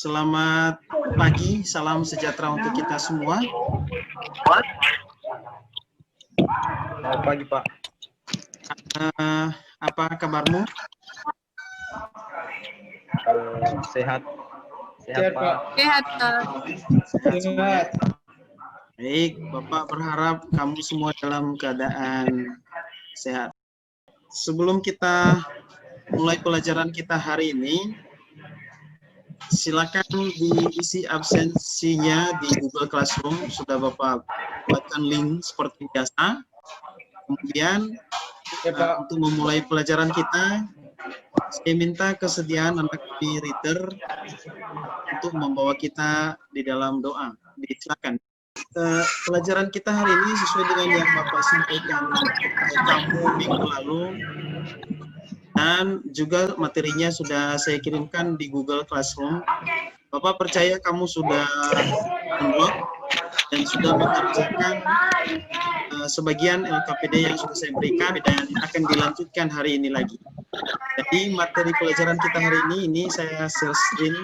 Selamat pagi, salam sejahtera untuk kita semua. Selamat pagi, Pak. Apa kabarmu? Sehat. Sehat, Pak. Sehat, Pak. Sehat semua ya? Baik, Bapak berharap kamu semua dalam keadaan sehat. Sebelum kita mulai pelajaran kita hari ini, silakan diisi absensinya di Google Classroom. Sudah Bapak buatkan link seperti biasa. Kemudian untuk memulai pelajaran kita, saya minta kesediaan anak reader untuk membawa kita di dalam doa. Silakan. Pelajaran kita hari ini sesuai dengan yang Bapak sampaikan ke kamu minggu lalu, dan juga materinya sudah saya kirimkan di Google Classroom. Bapak percaya kamu sudah download dan sudah mengerjakan sebagian LKPD yang sudah saya berikan dan akan dilanjutkan hari ini lagi. Jadi materi pelajaran kita hari ini saya share screen.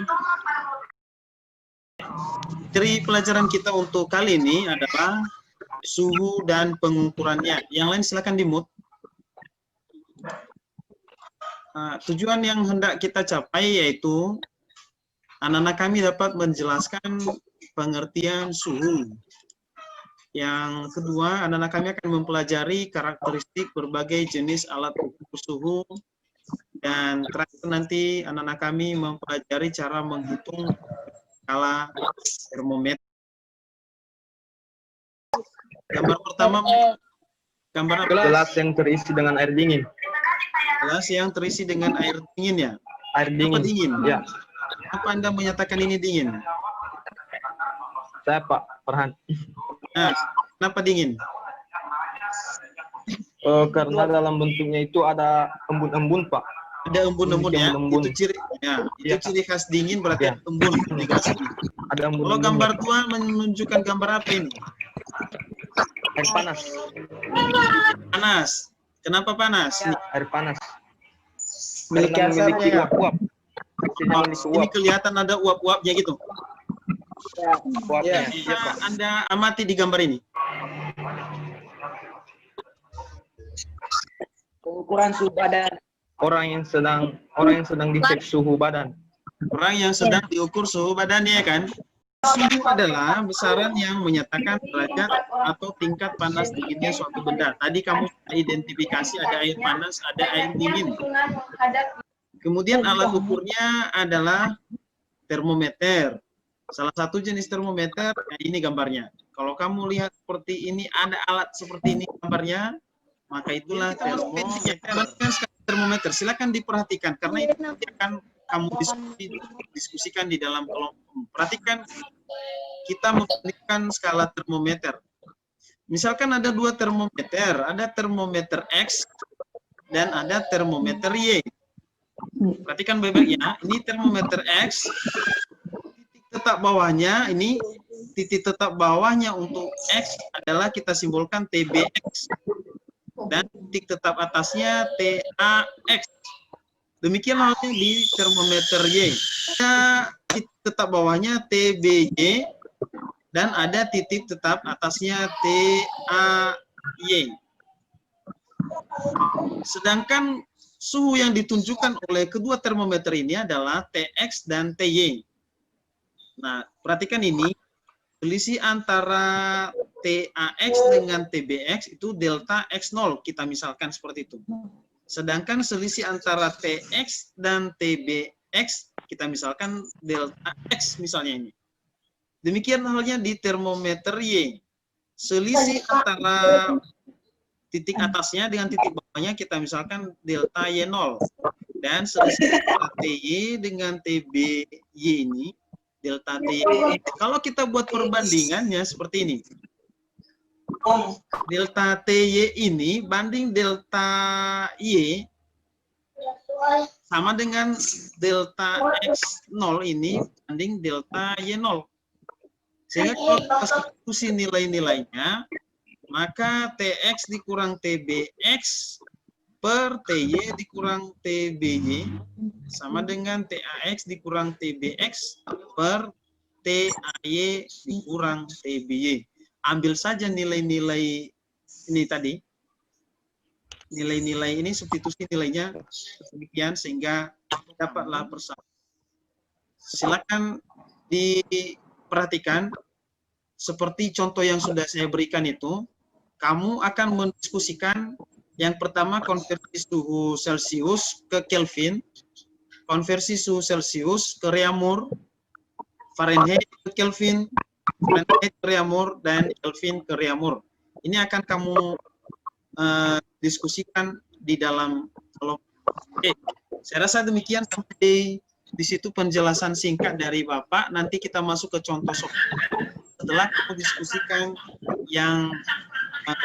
Materi pelajaran kita untuk kali ini adalah suhu dan pengukurannya. Yang lain silakan di-mute. Tujuan yang hendak kita capai yaitu anak-anak kami dapat menjelaskan pengertian suhu. Yang kedua, anak-anak kami akan mempelajari karakteristik berbagai jenis alat ukur suhu. Dan terakhir nanti anak-anak kami mempelajari cara menghitung skala termometer. Gambar pertama, gambar apa? Gelas yang terisi dengan air dingin. Gelas yang terisi dengan air dingin ya? Air dingin. Apa dingin? Ya. Apa Anda menyatakan ini dingin? Saya, Pak Farhan. Nah, kenapa dingin? Karena dalam bentuknya itu ada embun-embun, Pak. Ada embun-embun ya? Embun. Itu ciri, ya. Itu ciri khas dingin berarti embun di gelas ini. Ada embun. Kalau gambar tua menunjukkan gambar apa ini? Air panas. Panas. Kenapa panas? Air panas. Memiliki uap-uap. Ini kelihatan ada uap-uapnya gitu. Uapnya. Bisa Anda amati di gambar ini. Pengukuran suhu badan. Orang yang sedang dicek suhu badan. Orang yang sedang diukur suhu badannya kan. Suhu adalah besaran yang menyatakan derajat atau tingkat panas dinginnya suatu benda. Tadi kamu identifikasi ada air panas, ada air dingin. Kemudian alat ukurnya adalah termometer. Salah satu jenis termometer, ini gambarnya. Kalau kamu lihat seperti ini, ada alat seperti ini gambarnya, maka itulah termometer. Silakan diperhatikan karena itu akan kamu diskusikan di dalam kelompok. Perhatikan, kita memberikan skala termometer. Misalkan ada dua termometer, ada termometer X dan ada termometer Y. Perhatikan baik-baik ya, ini termometer X, titik tetap bawahnya, ini titik tetap bawahnya untuk X adalah kita simbolkan TBX. Dan titik tetap atasnya TAX. Demikian halnya di termometer Y. Ada titik tetap bawahnya TBY dan ada titik tetap atasnya TAY. Sedangkan suhu yang ditunjukkan oleh kedua termometer ini adalah TX dan TY. Nah, perhatikan ini. Selisih antara TAX dengan TBX itu delta X0, kita misalkan seperti itu. Sedangkan selisih antara TX dan TBX, kita misalkan delta X misalnya ini. Demikian halnya di termometer Y. Selisih antara titik atasnya dengan titik bawahnya, kita misalkan delta Y0. Dan selisih antara TY dengan TBY ini, delta T. Kalau kita buat perbandingannya seperti ini. Delta TY ini banding delta Y sama dengan delta X0 ini banding delta Y0. Sehingga kalau kita substitusi nilai-nilainya, maka TX dikurang TBX per TY dikurang TBY sama dengan TAX dikurang TBX per TAY dikurang TBY. Ambil saja nilai-nilai ini tadi. Nilai-nilai ini substitusi nilainya demikian sehingga dapatlah persamaan. Silakan diperhatikan seperti contoh yang sudah saya berikan itu, kamu akan mendiskusikan yang pertama konversi suhu Celcius ke Kelvin, konversi suhu Celcius ke Reaumur, Fahrenheit ke Kelvin, Fahrenheit ke Reaumur, dan Kelvin ke Reaumur. Ini akan kamu diskusikan di dalam kelompok. Oke, saya rasa demikian sampai di situ penjelasan singkat dari Bapak. Nanti kita masuk ke contoh soal. Setelah kamu diskusikan yang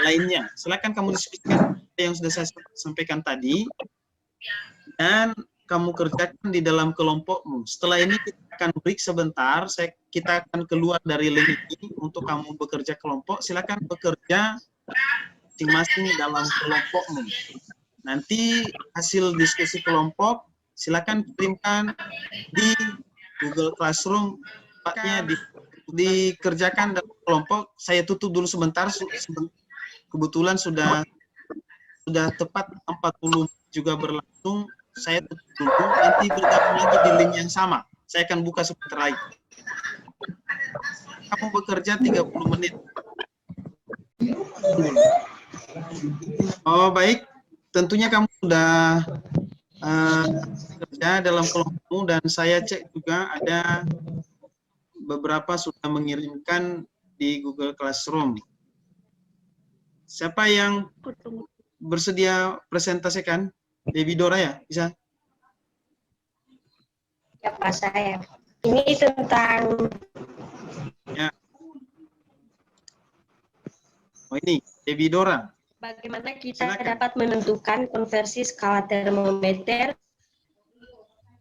lainnya, silakan kamu diskusikan yang sudah saya sampaikan tadi dan kamu kerjakan di dalam kelompokmu. Setelah ini kita akan break sebentar. Kita akan keluar dari link ini untuk kamu bekerja kelompok. Silakan bekerja masing-masing dalam kelompokmu. Nanti hasil diskusi kelompok silakan kirimkan di Google Classroom, tempatnya dikerjakan dalam kelompok. Saya tutup dulu sebentar, kebetulan sudah tepat 40 juga berlangsung. Saya tutup dulu, nanti bergabung lagi di link yang sama. Saya akan buka sebentar lagi. Kamu bekerja 30 menit. Oh baik, tentunya kamu sudah kerja dalam kelompokmu dan saya cek juga ada beberapa sudah mengirimkan di Google Classroom. Siapa yang bersedia presentasikan? Debbie Dora ya, bisa? Ya Pak, saya. Ini tentang... Ya. Oh ini, Debbie Dora. Bagaimana kita Silakan. dapat menentukan konversi skala termometer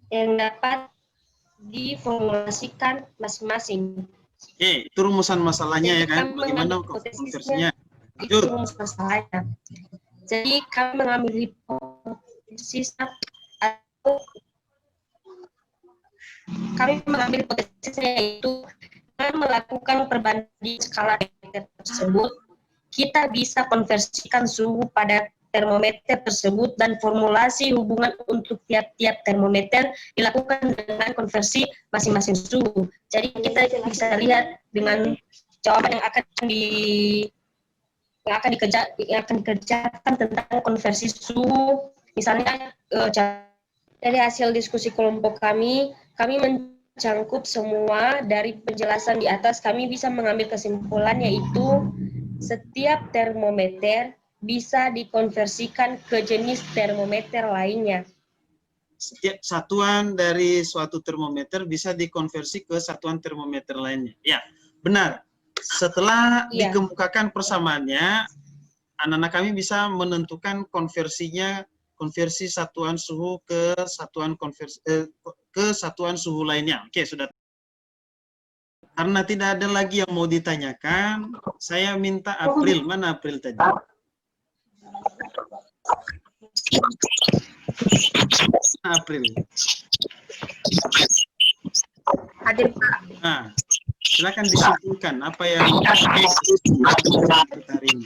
yang dapat diformulasikan masing-masing. Oke, itu rumusan masalahnya ya kan? Bagaimana konversinya? Itu rumus masalahnya. Jadi kami mengambil hipotesis atau kami mengambil hipotesisnya yaitu dengan melakukan perbandingan skala termometer tersebut, kita bisa konversikan suhu pada termometer tersebut dan formulasi hubungan untuk tiap-tiap termometer dilakukan dengan konversi masing-masing suhu. Jadi kita bisa lihat dengan jawaban yang akan dikerjakan tentang konversi suhu. Misalnya dari hasil diskusi kelompok kami mencangkup semua dari penjelasan di atas. Kami bisa mengambil kesimpulan yaitu setiap termometer bisa dikonversikan ke jenis termometer lainnya. Setiap satuan dari suatu termometer bisa dikonversi ke satuan termometer lainnya. Ya, benar. Setelah dikemukakan persamaannya, anak-anak kami bisa menentukan konversi satuan suhu ke satuan suhu lainnya. Oke, sudah. Karena tidak ada lagi yang mau ditanyakan, saya minta April. Mana April tadi? April. Hadir Pak. Nah, silakan disimpulkan apa yang hari ini.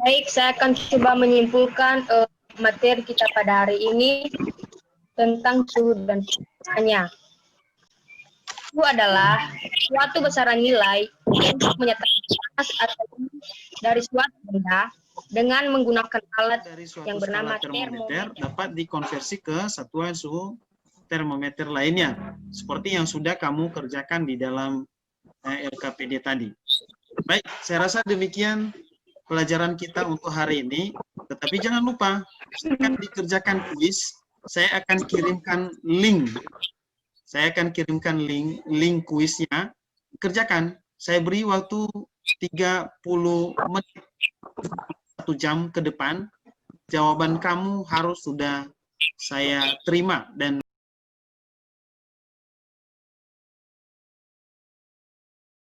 Baik, saya akan coba menyimpulkan materi kita pada hari ini tentang suhu dan hanya. Suhu adalah suatu besaran nilai untuk menyatakan panas atau dari suatu benda dengan menggunakan alat Dari suatu yang bernama termometer dapat dikonversi ke satuan suhu termometer lainnya, seperti yang sudah kamu kerjakan di dalam LKPD tadi. Baik, saya rasa demikian pelajaran kita untuk hari ini. Tetapi jangan lupa, silakan dikerjakan kuis. Saya akan kirimkan link. Saya akan kirimkan link kuisnya. Kerjakan. Saya beri waktu 30 menit, 1 jam ke depan. Jawaban kamu harus sudah saya terima dan